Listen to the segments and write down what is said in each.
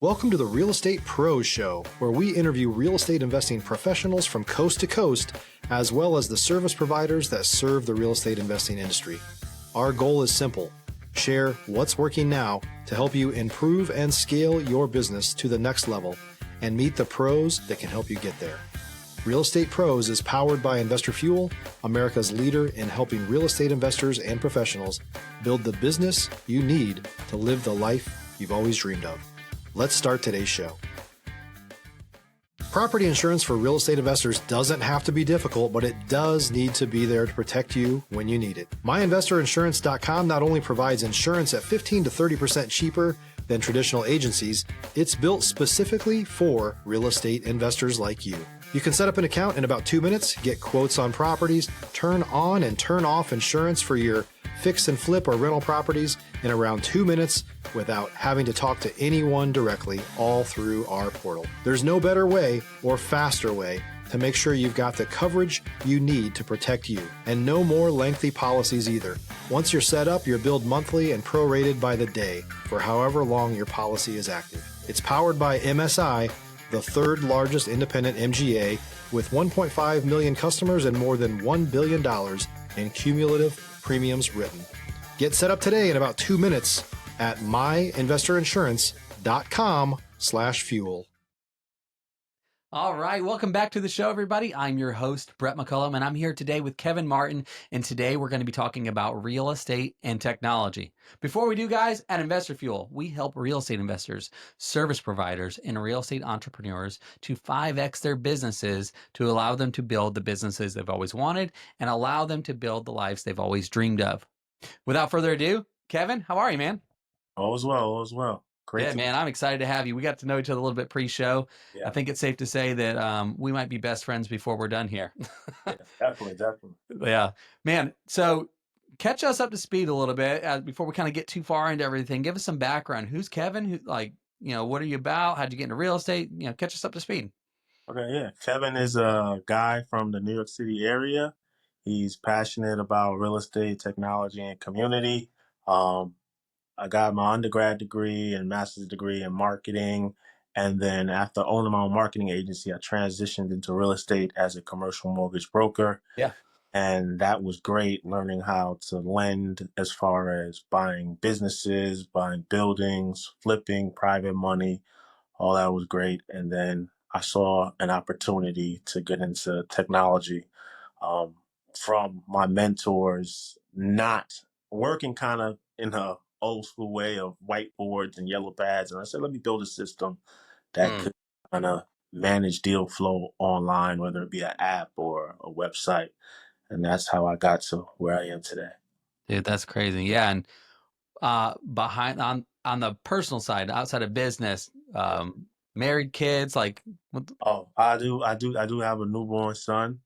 Welcome to the Real Estate Pros Show, where we interview real estate investing professionals from coast to coast, as well as the service providers that serve the real estate investing industry. Our goal is simple: share what's working now to help you improve and scale your business to the next level and meet the pros that can help you get there. Real Estate Pros is powered by Investor Fuel, America's leader in helping real estate investors and professionals build the business you need to live the life you've always dreamed of. Let's start today's show. Property insurance for real estate investors doesn't have to be difficult, but it does need to be there to protect you when you need it. MyInvestorInsurance.com not only provides insurance at 15 to 30% cheaper than traditional agencies, it's built specifically for real estate investors like you. You can set up an account in about 2 minutes, get quotes on properties, turn on and turn off insurance for your fix and flip or rental properties in around 2 minutes without having to talk to anyone directly, all through our portal. There's no better way or faster way to make sure you've got the coverage you need to protect you, and no more lengthy policies either. Once you're set up, you're billed monthly and prorated by the day for however long your policy is active. It's powered by MSI, the third largest independent MGA, with 1.5 million customers and more than $1 billion in cumulative premiums written. Get set up today in about 2 minutes at myinvestorinsurance.com/fuel. All right, welcome back to the show, everybody. I'm your host, Brett McCollum, and I'm here today with Kevin Martin, and today we're going to be talking about real estate and technology. Before we do, guys, at Investor Fuel, we help real estate investors, service providers, and real estate entrepreneurs to 5X their businesses to allow them to build the businesses they've always wanted and allow them to build the lives they've always dreamed of. Without further ado, Kevin, how are you, man? All is well. All is well. Great. Yeah, man, I'm excited to have you. We got to know each other a little bit pre-show. Yeah. I think it's safe to say that we might be best friends before we're done here. Yeah, definitely. Yeah, man. So catch us up to speed a little bit before we kind of get too far into everything. Give us some background. Who's Kevin? Who, what are you about? How'd you get into real estate? Catch us up to speed. Okay, yeah. Kevin is a guy from the New York City area. He's passionate about real estate, technology, and community. I got my undergrad degree and master's degree in marketing. And then after owning my own marketing agency, I transitioned into real estate as a commercial mortgage broker. Yeah. And that was great, learning how to lend as far as buying businesses, buying buildings, flipping private money. All that was great. And then I saw an opportunity to get into technology from my mentors, not working kind of in a old school way of whiteboards and yellow pads. And I said, let me build a system that could kind of manage deal flow online, whether it be an app or a website. And that's how I got to where I am today. Dude, that's crazy. Yeah. And behind on the personal side, outside of business, married, kids, like Oh, I do have a newborn son.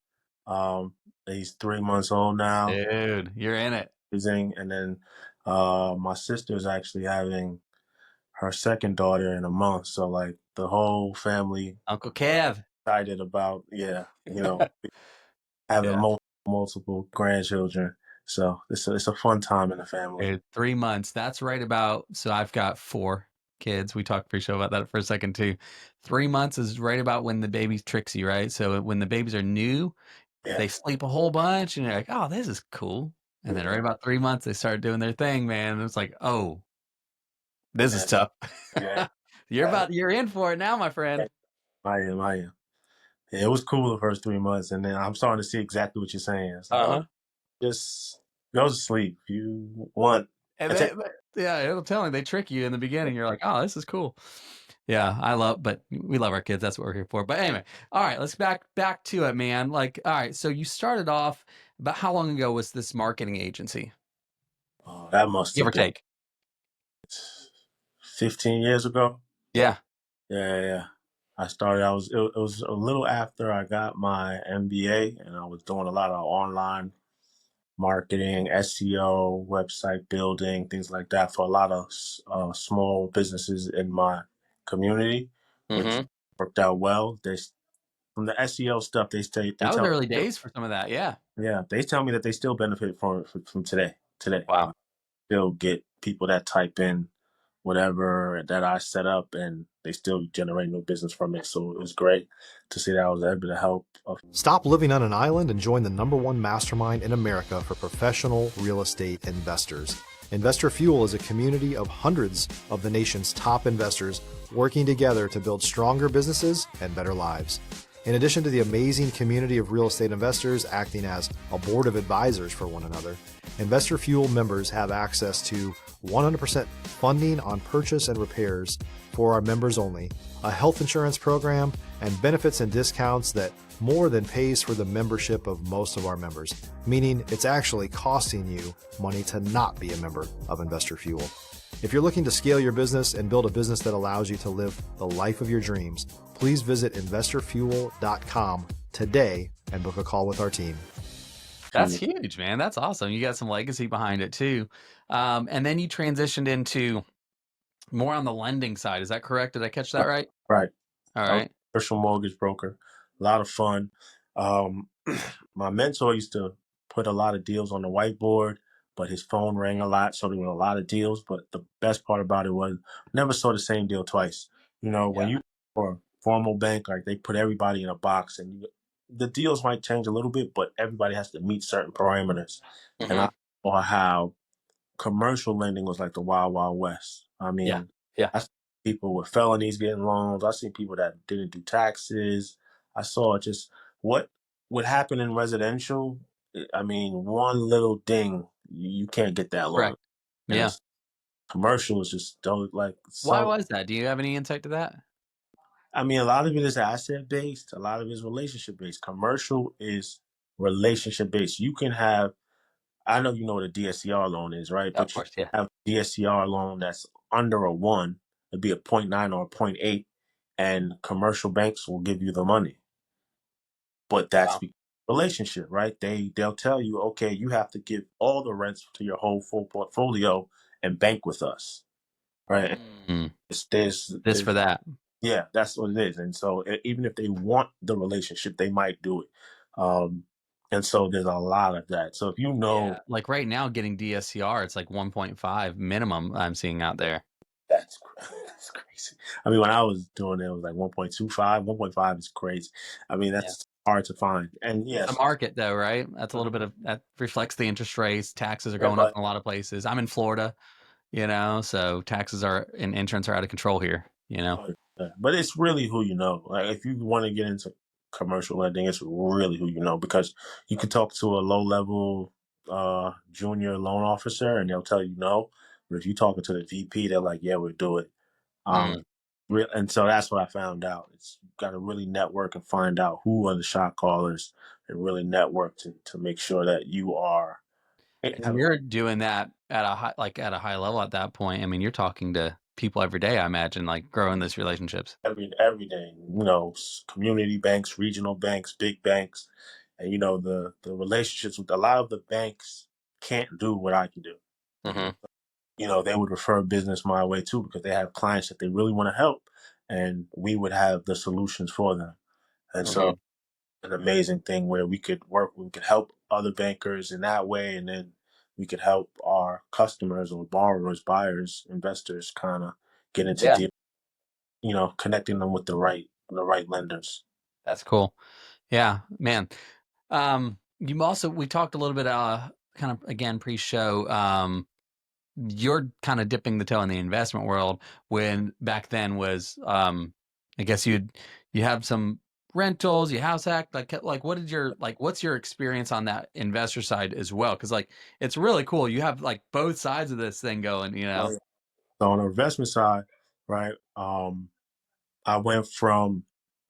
He's 3 months old now. Dude, you're in it. And then my sister's actually having her second daughter in a month. So like the whole family, Uncle Kev, excited about, having multiple grandchildren. So it's a fun time in the family. Dude, 3 months. That's right about. So I've got 4 kids. We talked pre-show about that for a second too. 3 months is right about when the baby tricks you, right? So when the babies are new, they sleep a whole bunch, and you're like, "Oh, this is cool." And then right about 3 months, they start doing their thing, man. And it's like, "Oh, this is tough." Yeah. You're in for it now, my friend. I am. Yeah, it was cool the first 3 months, and then I'm starting to see exactly what you're saying. It's like, just go to sleep. You want, and it'll tell me they trick you in the beginning. You're like, "Oh, this is cool." Yeah, but we love our kids. That's what we're here for. But anyway, all right, let's back to it, man. Like, all right, so you started off. About how long ago was this marketing agency? Oh, that must give or take 15 years ago. Yeah. I started. It was a little after I got my MBA, and I was doing a lot of online marketing, SEO, website building, things like that for a lot of small businesses in my community, which worked out well. From the SEO stuff, that was early days for some of that. Yeah. Yeah, they tell me that they still benefit from today. Wow. Still get people that type in whatever that I set up, and they still generate no business from it. So it was great to see that I was able to help. Stop living on an island and join the #1 mastermind in America for professional real estate investors. Investor Fuel is a community of hundreds of the nation's top investors working together to build stronger businesses and better lives. In addition to the amazing community of real estate investors acting as a board of advisors for one another, Investor Fuel members have access to 100% funding on purchase and repairs for our members only, a health insurance program, and benefits and discounts that more than pays for the membership of most of our members, meaning it's actually costing you money to not be a member of Investor Fuel. If you're looking to scale your business and build a business that allows you to live the life of your dreams, please visit investorfuel.com today and book a call with our team. That's huge, man. That's awesome. You got some legacy behind it too. And then you transitioned into more on the lending side. Is that correct? Did I catch that right? Right. All I was right. a commercial mortgage broker. A lot of fun. Um, my mentor used to put a lot of deals on the whiteboard, but his phone rang a lot, so there were a lot of deals. But the best part about it was never saw the same deal twice. When Yeah. you for a formal bank, like they put everybody in a box, and the deals might change a little bit, but everybody has to meet certain parameters. And Hmm. I saw how commercial lending was like the wild, wild west. I Yeah. mean, Yeah. I see people with felonies getting loans. I see people that didn't do taxes. I saw just what would happen in residential. I mean, one little ding, you can't get that loan. Correct. And Yeah. it's commercial is just don't like Why some. was that? Do you have any insight to that? I mean, a lot of it is asset based. A lot of it is relationship based. Commercial is relationship based. You can have I know you know what a DSCR loan is, right? Of But you course. Yeah. have a DSCR loan that's under a 1, it'd be a point 0.9 or a point 0.8, and commercial banks will give you the money. But that's Wow. the relationship, right? They'll tell you, okay, you have to give all the rents to your whole full portfolio and bank with us, right? Mm. It's, This for that. yeah, that's what it is. And so even if they want the relationship, they might do it. Um, and so there's a lot of that. So if you know Yeah. Like right now, getting DSCR, it's like 1.5 minimum I'm seeing out there. That's crazy. I mean, when I was doing it, it was like 1.25. 1.5 is crazy. I mean, Yeah. that's hard to find. And It's the yes, market though, right? That's a little bit mhm. of that reflects the interest rates. Taxes are Yeah, going up but in a lot of places. I'm in Florida, so taxes are and insurance are out of control here, but it's really who you know. Like if you want to get into commercial lending, it's really who you know because you can talk to a low level junior loan officer and they'll tell you no. But if you're talking to the VP, they're like, yeah, we'll do it. Mm. Um, and so that's what I found out. It's you got to really network and find out who are the shot callers and really network to make sure that you are And have you're doing that at a high level at that point. I mean, you're talking to people every day, I imagine, like growing those relationships. every day. Community banks, regional banks, big banks, and the relationships with a lot of the banks can't do what I can do. Hmm. They would refer business my way too because they have clients that they really want to help, and we would have the solutions for them. And so Hmm. an amazing thing where we could help other bankers in that way, and then we could help our customers or borrowers, buyers, investors kind of get into Yeah, deal, connecting them with the right lenders. that's cool. Yeah, man. We talked a little bit, kind of again pre-show. You're kind of dipping the toe in the investment world when back then was, I guess you have some rentals, you house hack, like what's your experience on that investor side as well? Because like it's really cool. You have like both sides of this thing going. So on the investment side, right, I went from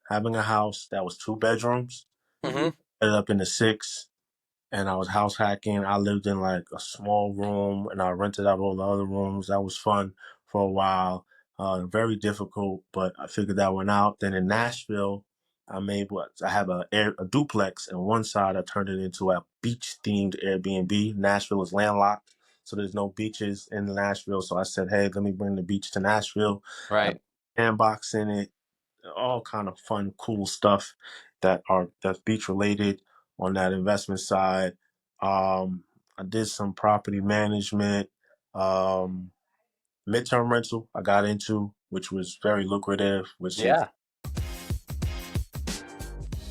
having a house that was 2 bedrooms, Hmm. ended up in the six, and I was house hacking. I lived in like a small room and I rented out all the other rooms. That was fun for a while. Very difficult, but I figured that one out. Then in Nashville, I have a duplex, and one side I turned it into a beach themed Airbnb. Nashville is landlocked, so there's no beaches in Nashville. So I said, hey, let me bring the beach to Nashville. I have Right. a sandbox in it, all kind of fun, cool stuff that's beach related on that investment side. I did some property management, midterm rental. I got into which was very lucrative, which is Yeah.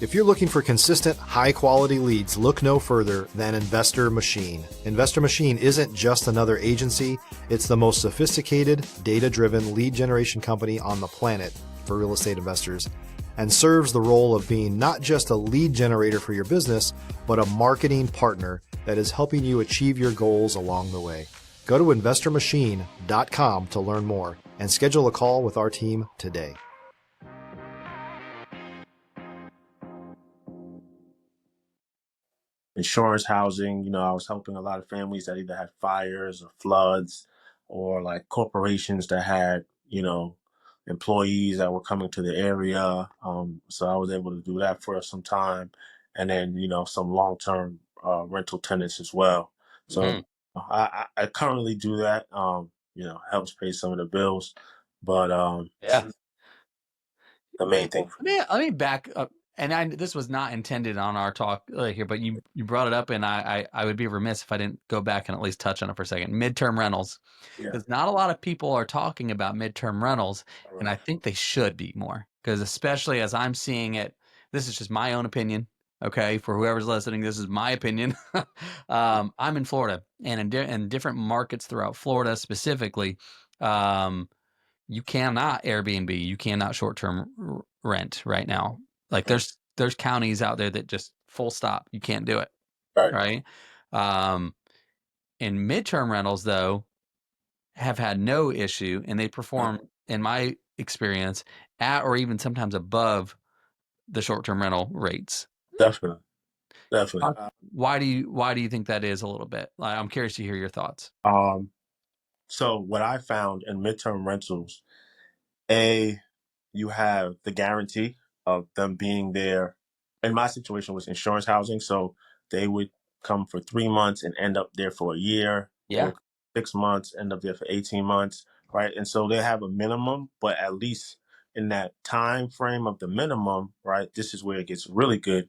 If you're looking for consistent, high-quality leads, look no further than Investor Machine. Investor Machine isn't just another agency. It's the most sophisticated, data-driven lead generation company on the planet for real estate investors, and serves the role of being not just a lead generator for your business, but a marketing partner that is helping you achieve your goals along the way. Go to investormachine.com to learn more and schedule a call with our team today. insurance housing. I was helping a lot of families that either had fires or floods, or like corporations that had, employees that were coming to the area. So I was able to do that for some time. And then, some long-term rental tenants as well. So Mhm. I currently do that, helps pay some of the bills. But Yeah. the main thing for me. Let me back up. And this was not intended on our talk here, but you brought it up, and I would be remiss if I didn't go back and at least touch on it for a second. Midterm rentals, Yeah. because not a lot of people are talking about midterm rentals, All and I right. think they should be more. Because especially as I'm seeing it, this is just my own opinion. Okay, for whoever's listening, this is my opinion. I'm in Florida, and in different markets throughout Florida specifically. You cannot Airbnb, you cannot short-term rent right now. Like Right. there's counties out there that just full stop, you can't do it, Right. right? Um, and midterm rentals though have had no issue, and they perform, in my experience, at or even sometimes above the short-term rental rates. Definitely. Definitely. Why do you think that is a little bit? Like, I'm curious to hear your thoughts. So what I found in midterm rentals, A, you have the guarantee of them being there. In my situation was insurance housing, so they would come for 3 months and end up there for a year. They Yeah, would 6 months, end up there for 18 months, right? And so they have a minimum, but at least in that time frame of the minimum, right? This is where it gets really good.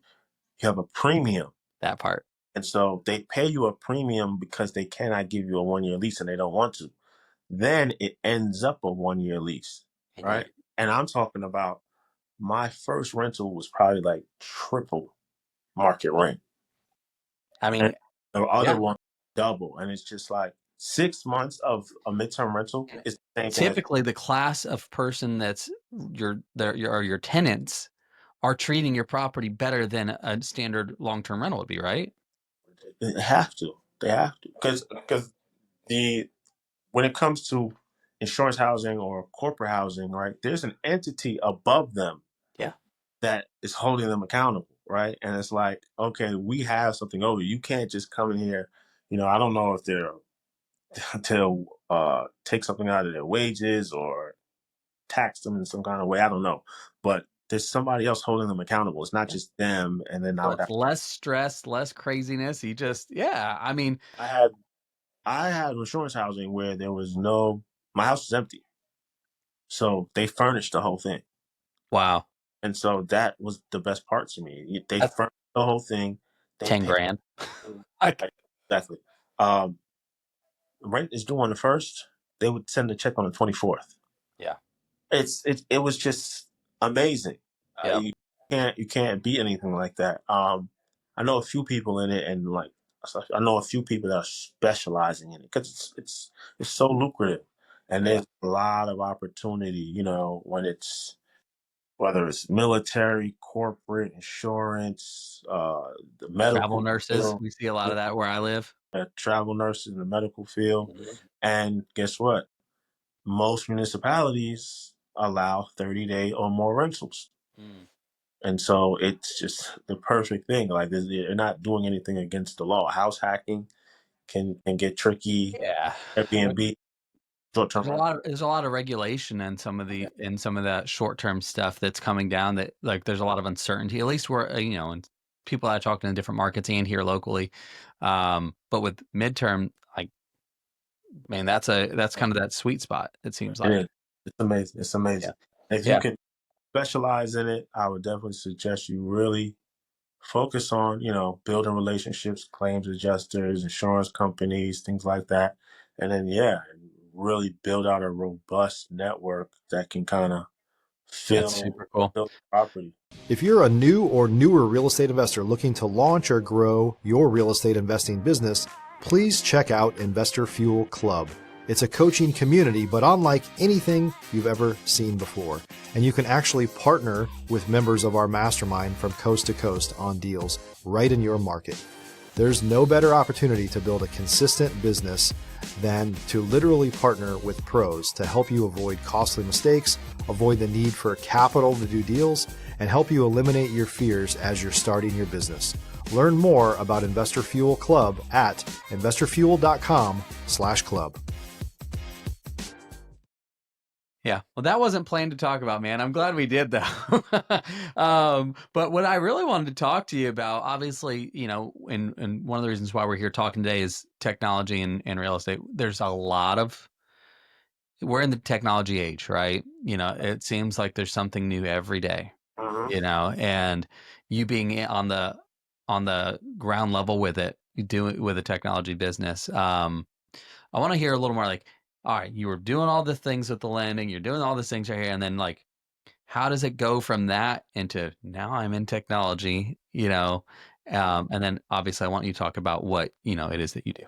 You have a premium. that part. And so they pay you a premium because they cannot give you a 1 year lease and they don't want to. Then it ends up a 1 year lease, And you, right? And I'm talking about my first rental was probably like triple market rent. I And mean, the other yeah. one double. And it's just like 6 months of a midterm rental is the same thing as Typically, the class of person that's your tenants are treating your property better than a standard long-term rental would be, right? they have to. They have to. Because the when it comes to insurance housing or corporate housing, right, there's an entity above them Yeah. that is holding them accountable, right? And it's like, okay, we have something over. You can't just come in here. I don't know if they'll take something out of their wages or tax them in some kind of way. I don't know, but there's somebody else holding them accountable. It's not Yeah. just them. And then I So would it's have. less stress, less craziness. You just, yeah. I mean, I had I had insurance housing where there was no. My house was empty, so they furnished the whole thing. wow, And so that was the best part to me. They that's furnished the whole thing. They 10 paid grand. Like, exactly. Um, Rent is due on the first. They would send the check on the 24th. yeah, It was just amazing. yeah. You can't beat anything like that. I know a few people in it, and like I know a few people that are specializing in it because it's so lucrative, and Yeah. there's a lot of opportunity. When it's whether it's military, corporate, insurance, the Travel medical nurses, field, we see a lot of that where I live. travel nurses in the medical field. Mhm. And guess what? Most municipalities allow 30-day or more rentals. Mm. And so it's just the perfect thing. Like they're not doing anything against the law. House hacking can get tricky. Yeah. Airbnb, short-term rental. There's a lot of regulation in some of that short-term stuff that's coming down, that like there's a lot of uncertainty, at least where, and people I talked to in different markets and here locally. But with midterm, like, man, that's kind of that sweet spot, it seems It like. is. It's amazing. It's Yeah. amazing. If you Yeah. can specialize in it, I would definitely suggest you really focus on, building relationships, claims adjusters, insurance companies, things like that. And then, yeah, really build out a robust network that can kind of That's fill super cool. fill the property. If you're a new or newer real estate investor looking to launch or grow your real estate investing business, please check out Investor Fuel Club. It's a coaching community, but unlike anything you've ever seen before. And you can actually partner with members of our mastermind from coast to coast on deals right in your market. There's no better opportunity to build a consistent business than to literally partner with pros to help you avoid costly mistakes, avoid the need for capital to do deals, and help you eliminate your fears as you're starting your business. Learn more about Investor Fuel Club at investorfuel.com/club. Yeah. Well, that wasn't planned to talk about, man. I'm glad we did though. But what I really wanted to talk to you about, obviously, and one of the reasons why we're here talking today is technology and real estate. We're in the technology age, right? It seems like there's something new every day, and you being on the ground level with it, you do it with a technology business. I want to hear a little more like, all right, you were doing all the things with the lending, you're doing all these things right here, and then like, how does it go from that into now I'm in technology, and then obviously I want you to talk about what, it is that you do.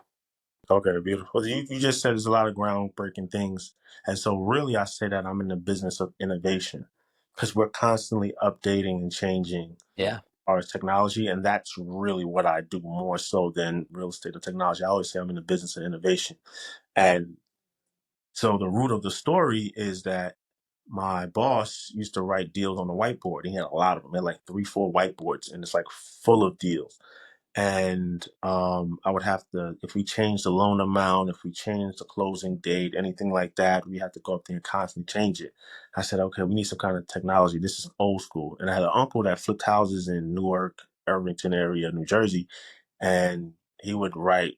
Okay, beautiful. You just said there's a lot of groundbreaking things. And so really I say that I'm in the business of innovation because we're constantly updating and changing Yeah. our technology. And that's really what I do more so than real estate or technology. I always say I'm in the business of innovation. And so the root of the story is that my boss used to write deals on the whiteboard. He had a lot of them. He had like 3, 4 whiteboards, and it's like full of deals. And I would have to, if we change the loan amount, if we change the closing date, anything like that, we have to go up there and constantly change it. I said, okay, we need some kind of technology. This is old school. And I had an uncle that flipped houses in Newark, Irvington area, New Jersey, and he would write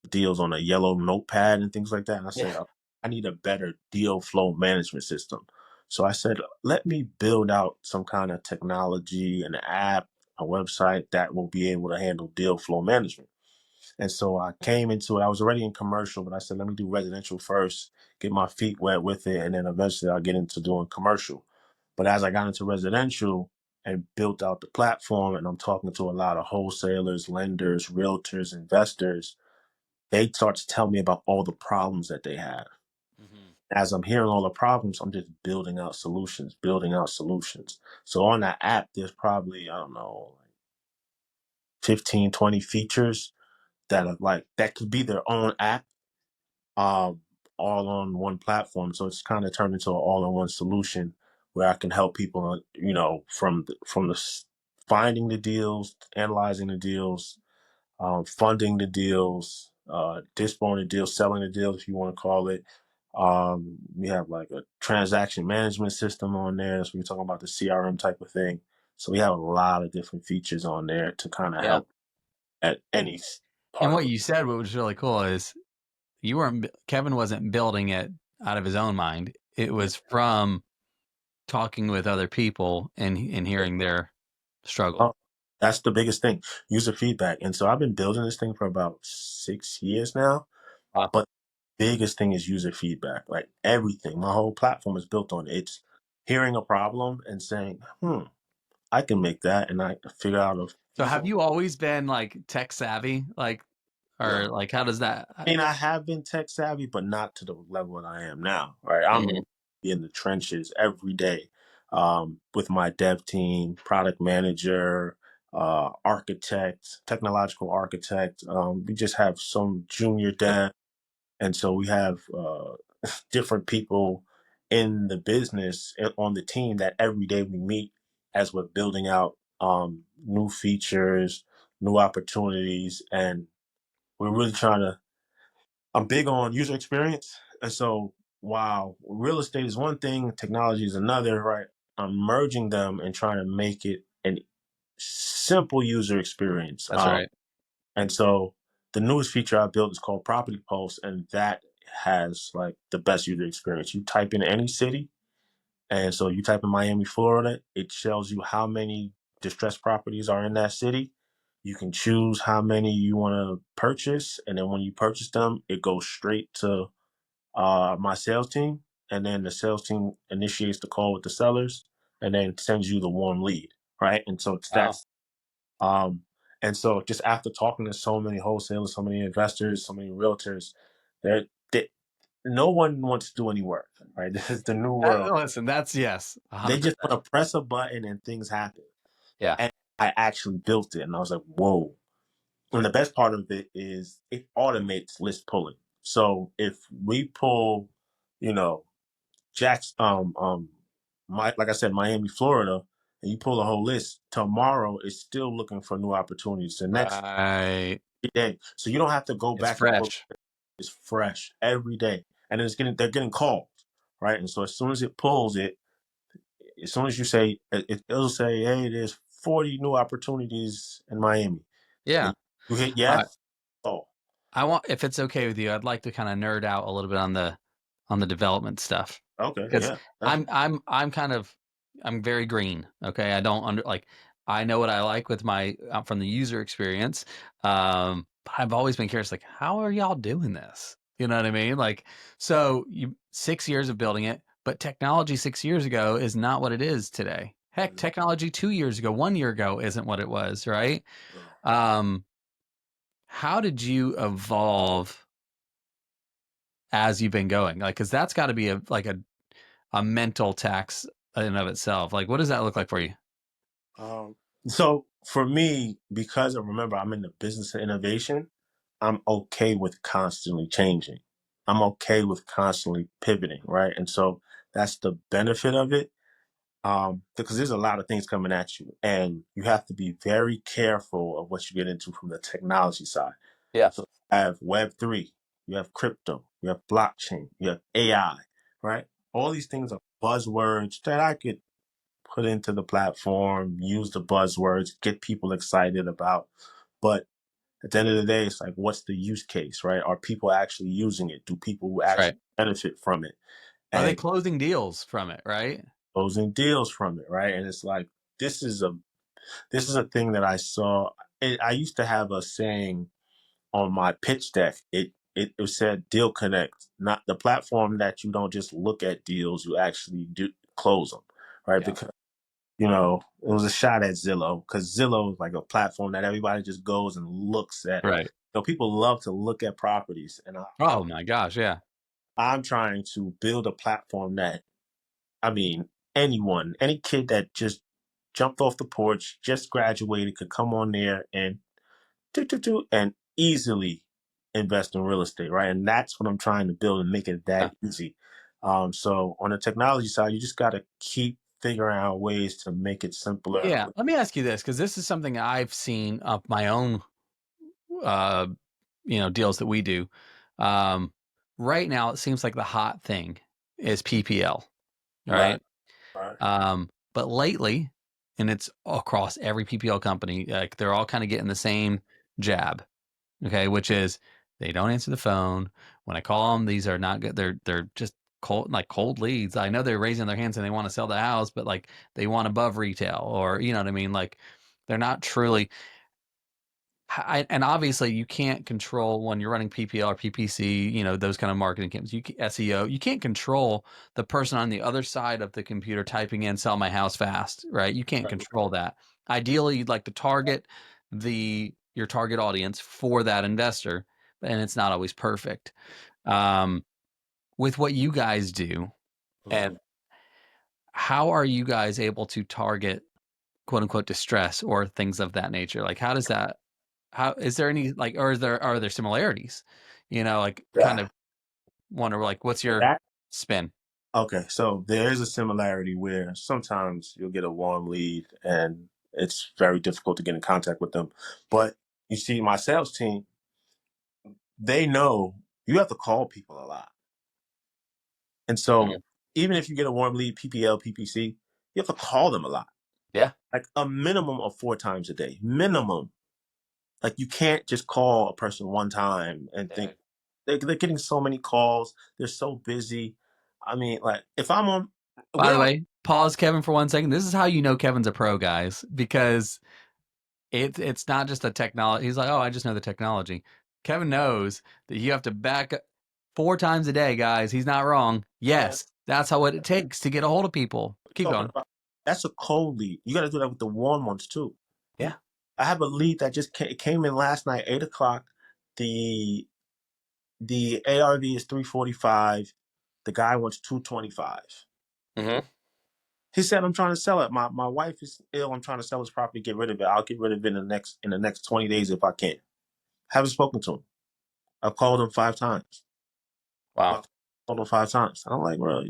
deals on a yellow notepad and things like that. And I said, Yeah. I need a better deal flow management system. So I said, let me build out some kind of technology, an app, a website that will be able to handle deal flow management. And so I came into it. I was already in commercial, but I said, let me do residential first, get my feet wet with it, and then eventually I'll get into doing commercial. But as I got into residential and built out the platform, and I'm talking to a lot of wholesalers, lenders, realtors, investors, they start to tell me about all the problems that they have. Mhm. As I'm hearing all the problems, I'm just building out solutions, building out solutions. So on that app, there's probably, I don't know, 15, 20 features that are like, that could be their own app, um, all on one platform. So it's kind of turned into an all-in-one solution where I can help people, finding the deals, analyzing the deals, funding the deals, disposing the deals, selling the deals, if you want to call it. We have like a transaction management system on there. So we're talking about the CRM type of thing. So we have a lot of different features on there to kind of Yeah. help at any And part of what it. you said, what was really cool is Kevin wasn't building it out of his own mind. It was from talking with other people and hearing their struggle. Oh, that's the biggest thing, user feedback. And so I've been building this thing for about 6 years now. Wow. But biggest thing is user feedback. Like everything, my whole platform is built on it. It's hearing a problem and saying, I can make that, and I figure out a So have feasible. you always been like tech savvy? Like, or No, like, how does that? I mean, I have been tech savvy, but not to the level that I am now. Right, I'm Mhm. in the trenches every day, with my dev team, product manager, architect, technological architect. We just have some junior dev, and so we have different people in the business on the team that every day we meet as we're building out new features, new opportunities, and we're really trying to. I'm big on user experience, and so while real estate is one thing, technology is another, right? I'm merging them and trying to make it an simple user experience. That's right. And so the newest feature I built is called Property Pulse, and that has like the best user experience. You type in any city, and so you type in Miami, Florida, it tells you how many distressed properties are in that city. You can choose how many you want to purchase, and then when you purchase them, it goes straight to my sales team, and then the sales team initiates the call with the sellers, and then sends you the warm lead, right? And so Wow. um, and so just after talking to so many wholesalers, so many investors, so many realtors, they, no one wants to do any work, right? This is the new world. Listen, that's yes, They just 100%. want to press a button and things happen. Yeah. And I actually built it, and I was like, whoa. And the best part of it is it automates list pulling. So if we pull, you know, Jack's like I said, Miami, Florida, and you pull a whole list, tomorrow is still looking for new opportunities. The next Right. day. So you don't have to go It's back and forth. fresh. It's fresh every day. And they're getting calls. Right. And so as soon as it pulls it, as soon as you say it'll say, hey, there's 40 new opportunities in Miami. Yeah. And you hit All right. yes. Oh, I want, if it's okay with you, I'd like to kind of nerd out a little bit on the development stuff, okay. because Yeah. I'm kind of, I'm very green. Okay, I don't I know what I like with my from the user experience. But I've always been curious, like, how are y'all doing this? You know what I mean? Like, so 6 years of building it, but technology 6 years ago is not what it is today. Heck, No, technology 2 years ago, 1 year ago isn't what it was, right? no. Um, how did you evolve as you've been going? Like, because that's got to be a mental tax in and of itself. Like, what does that look like for you? So for me, because remember I'm in the business of innovation, I'm okay with constantly changing. I'm okay with constantly pivoting, right? And so that's the benefit of it. Because there's a lot of things coming at you, and you have to be very careful of what you get into from the technology side. Yeah. So I have Web3, you have crypto, you have blockchain, you have AI, right? All these things are buzzwords that I could put into the platform, use the buzzwords, get people excited about. But at the end of the day, it's like, what's the use case, right? Are people actually using it? Do people That's actually right. benefit from it? Are they And closing deals from it, right? closing deals from it, right? And it's like, this is a this is a thing that I saw. I used to have a saying on my pitch deck. It said Deal Connect, not the platform that you don't just look at deals, you actually do close them, right? Yeah. Because it was a shot at Zillow, because Zillow is like a platform that everybody just goes and looks at. Right. People love to look at properties, and Oh my gosh. Yeah. I'm trying to build a platform that, I mean, anyone, any kid that just jumped off the porch, just graduated, could come on there and and easily invest in real estate, right? And that's what I'm trying to build and make it Yeah. that easy. So on the technology side, you just got to keep figuring out ways to make it simpler. Yeah. Let me ask you this, because this is something I've seen of my own, uh, deals that we do. Um, right now, it seems like the hot thing is PPL, Right, right? right, But lately, and it's across every PPL company, like they're all kind of getting the same jab. Okay, which is they don't answer the phone. When I call them, these are not good. They're just cold leads. I know they're raising their hands and they want to sell the house, but like they want above retail, or you know what I mean? Like they're not truly. And obviously you can't control when you're running PPL or PPC, those kind of marketing campaigns. SEO, you can't control the person on the other side of the computer typing in "sell my house fast," right? You can't right. control that. Ideally, you'd like to target your target audience for that investor, and it's not always perfect. Um, with what you guys do, Mhm. and how are you guys able to target quote unquote distress or things of that nature? Like, how does that? How is there any like, or are there similarities? Like kind Yeah. of wonder like, what's your That spin? okay. So there is a similarity where sometimes you'll get a warm lead and it's very difficult to get in contact with them. But you see, my sales team, they know you have to call people a lot. And so Mhm. even if you get a warm lead, PPL, PPC, you have to call them a lot, Yeah. like a minimum of 4 times a day, minimum. Like you can't just call a person one time and think Dude. they're getting so many calls. They're so busy. I mean, like if I'm on, By we're the on. way, pause Kevin for 1 second. This is how you know Kevin's a pro, guys, because it's not just a technology. He's like, oh, I just know the technology. Kevin knows that you have to back up. 4 times a day, guys. He's not wrong. Yes, that's how it takes to get a hold of people. Keep going. That's a cold lead. You got to do that with the warm ones too. Yeah. I have a lead that just came in last night, 8 o'clock. The ARV is 345. The guy wants 225. Mm-hmm. He said, "I'm trying to sell it. My wife is ill. I'm trying to sell his property, get rid of it. I'll get rid of it in the next 20 days if I can." Haven't spoken to him. I've called him 5 times. Wow. I've called him 5 times. I'm like, bro,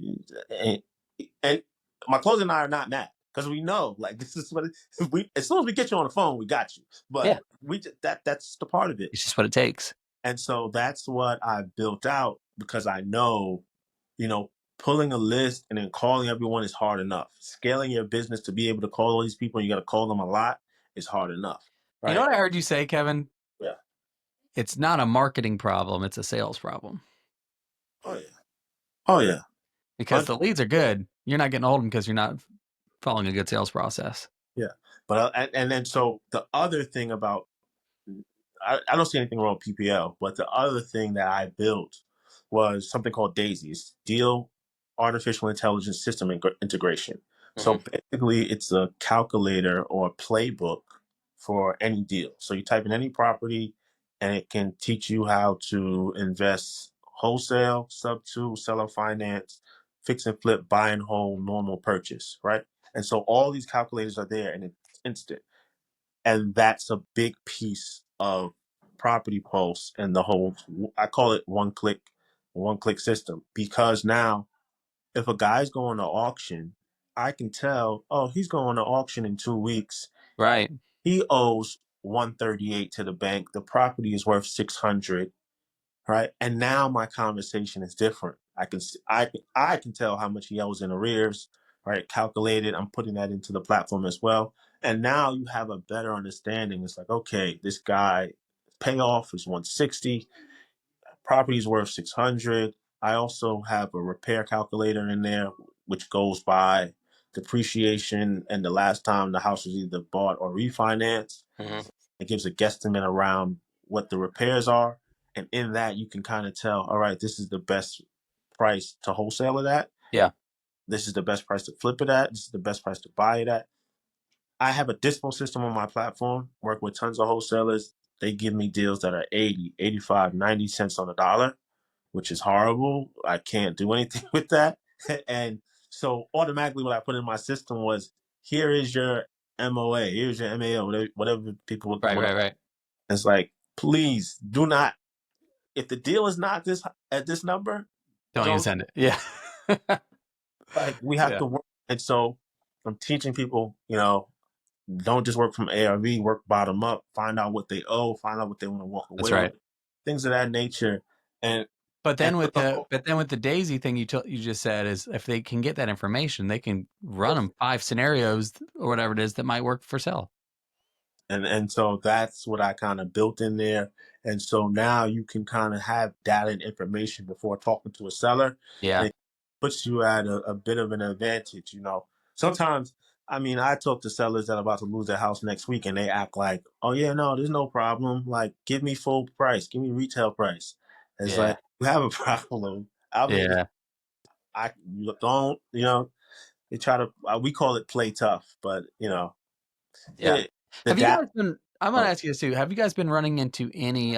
and my closing and I are not mad because we know, like, this is what as soon as we get you on the phone, we got you. But that's the part of it. It's just what it takes. And so that's what I built out because I know, pulling a list and then calling everyone is hard enough. Scaling your business to be able to call all these people and you got to call them a lot is hard enough. Right? You know what I heard you say, Kevin? Yeah. It's not a marketing problem. It's a sales problem. Oh, yeah. Oh, yeah. Because the leads are good. You're not getting a hold of them because you're not following a good sales process. Yeah. But, and then, so the other thing about, I don't see anything wrong with PPL, but the other thing that I built was something called DAISY. It's Deal Artificial Intelligence System Integration. Mm-hmm. So basically, it's a calculator or a playbook for any deal. So you type in any property, and it can teach you how to invest wholesale, sub-2, seller finance, fix and flip, buy and hold, normal purchase, right? And so all these calculators are there, and it's instant. And that's a big piece of Property Pulse and the whole, I call it one click system, because now if a guy's going to auction, I can tell, oh, he's going to auction in 2 weeks. Right. He owes 138 to the bank. The property is worth 600. Right. And now my conversation is different. I can tell how much he owes in arrears, right? Calculated. I'm putting that into the platform as well. And now you have a better understanding. It's like, okay, this guy payoff is 160, property's worth 600. I also have a repair calculator in there, which goes by depreciation and the last time the house was either bought or refinanced. Mm-hmm. It gives a guesstimate around what the repairs are. And in that, you can kind of tell, all right, this is the best price to wholesale it at. Yeah. This is the best price to flip it at. This is the best price to buy it at. I have a dispo system on my platform, work with tons of wholesalers. They give me deals that are 80, 85, 90 cents on the dollar, which is horrible. I can't do anything with that. And so automatically what I put in my system was, here is your MOA, here's your MAO, whatever people would. Right. It's like, please do not, if the deal is not this at this number, don't even send it. Yeah. Like, we have to work. And so I'm teaching people, don't just work from ARV, work bottom up, find out what they owe, find out what they want to walk away That's right. with, things of that nature. But then with the DAISY thing you just said is, if they can get that information, they can run them 5 scenarios or whatever it is that might work for sale. And so that's what I kind of built in there. And so now you can kind of have data and information before talking to a seller. Yeah. It puts you at a bit of an advantage, Sometimes, I talk to sellers that are about to lose their house next week and they act like, oh yeah, no, there's no problem. Like, give me full price, give me retail price. It's like, you have a problem. You don't, they try to, we call it play tough, but Yeah. I'm going to ask you this too. Have you guys been running into any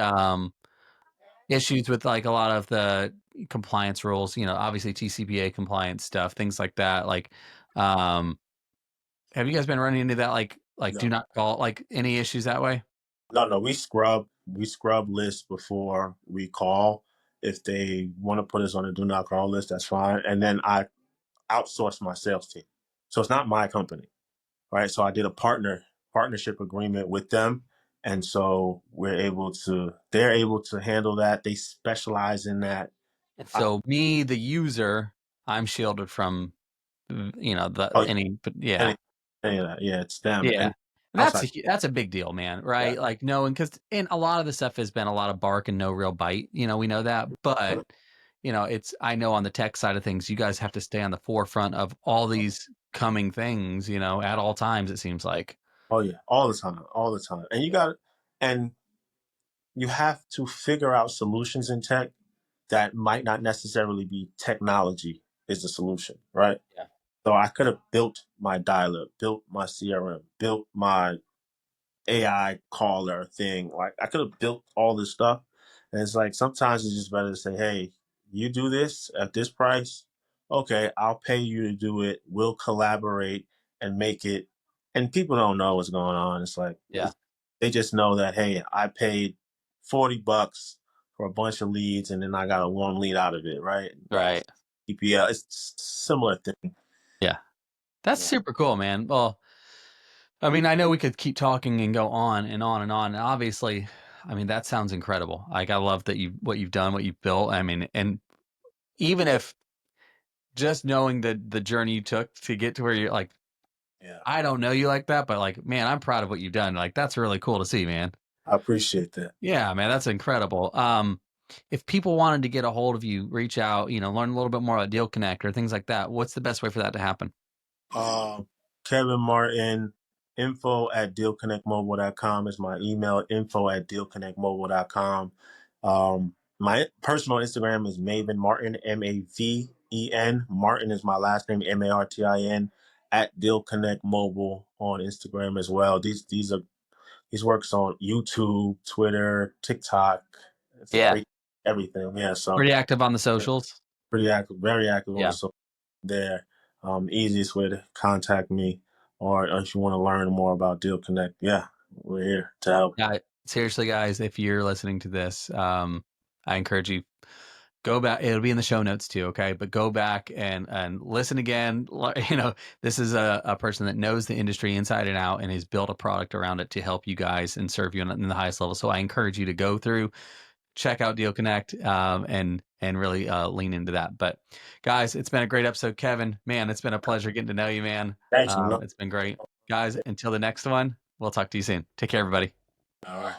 issues with, like, a lot of the compliance rules, obviously TCPA compliance stuff, things like that? Like, have you guys been running into that? Like No. Do not call, like, any issues that way? No, we scrub lists before we call. If they want to put us on a do not call list, that's fine. And then I outsource my sales team. So it's not my company, right? So I did a partnership agreement with them. And so they're able to handle that. They specialize in that. And so the user, I'm shielded from, It's them. Yeah. And that's a big deal, man. Right. Yeah. Like, knowing, because in a lot of the stuff has been a lot of bark and no real bite, we know that, but I know on the tech side of things, you guys have to stay on the forefront of all these coming things, at all times, it seems like. Oh yeah. All the time. And you have to figure out solutions in tech that might not necessarily be technology is the solution, right? Yeah. So I could have built my dialer, built my CRM, built my AI caller thing. Like I could have built all this stuff. And it's like sometimes it's just better to say, hey, you do this at this price. Okay, I'll pay you to do it. We'll collaborate and make it. And people don't know what's going on. It's like Yeah. they just know that, hey, I paid $40 for a bunch of leads and then I got a warm lead out of it, right? Right. EPL, it's similar thing. Yeah. That's Yeah. super cool, man. Well, I mean, I know we could keep talking and go on and on and on. And obviously, I mean, that sounds incredible. Like, I love that what you've done, what you've built. I mean, and even if just knowing the journey you took to get to where you're like, Yeah. I don't know you like that, but like, man, I'm proud of what you've done. Like, that's really cool to see, man. I appreciate that. Yeah, man, that's incredible. If people wanted to get a hold of you, reach out, learn a little bit more about Deal Connect or things like that, what's the best way for that to happen? Kevin Martin, info@dealconnectmobile.com is my email, info@dealconnectmobile.com. My personal Instagram is Maven Martin, Maven. Martin is my last name, Martin, at Deal Connect Mobile on Instagram as well. These works on YouTube, Twitter, TikTok. It's Yeah. everything. Yeah, so Pretty active on the socials. pretty active, very active on Yeah. the social there. Easiest way to contact me, or if you want to learn more about Deal Connect, yeah, we're here to help. Yeah, seriously, guys, if you're listening to this, I encourage you, go back. It'll be in the show notes too, okay? But go back and listen again. This is a person that knows the industry inside and out and has built a product around it to help you guys and serve you in the highest level. So I encourage you to go through, check out Deal Connect, and really lean into that. But guys, it's been a great episode. Kevin, man, it's been a pleasure getting to know you, man. Thanks, man. It's been great. Guys, until the next one, we'll talk to you soon. Take care, everybody. All right.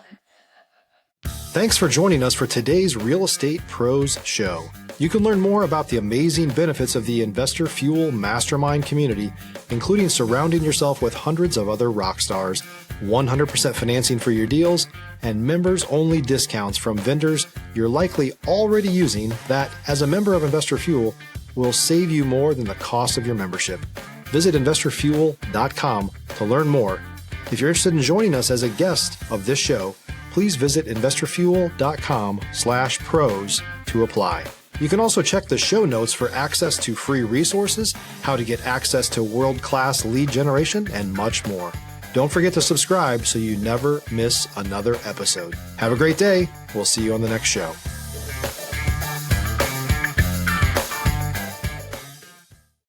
Thanks for joining us for today's Real Estate Pros Show. You can learn more about the amazing benefits of the Investor Fuel Mastermind community, including surrounding yourself with hundreds of other rock stars, 100% financing for your deals, and members-only discounts from vendors you're likely already using that, as a member of Investor Fuel, will save you more than the cost of your membership. Visit investorfuel.com to learn more. If you're interested in joining us as a guest of this show, please visit investorfuel.com/pros to apply. You can also check the show notes for access to free resources, how to get access to world-class lead generation, and much more. Don't forget to subscribe so you never miss another episode. Have a great day. We'll see you on the next show.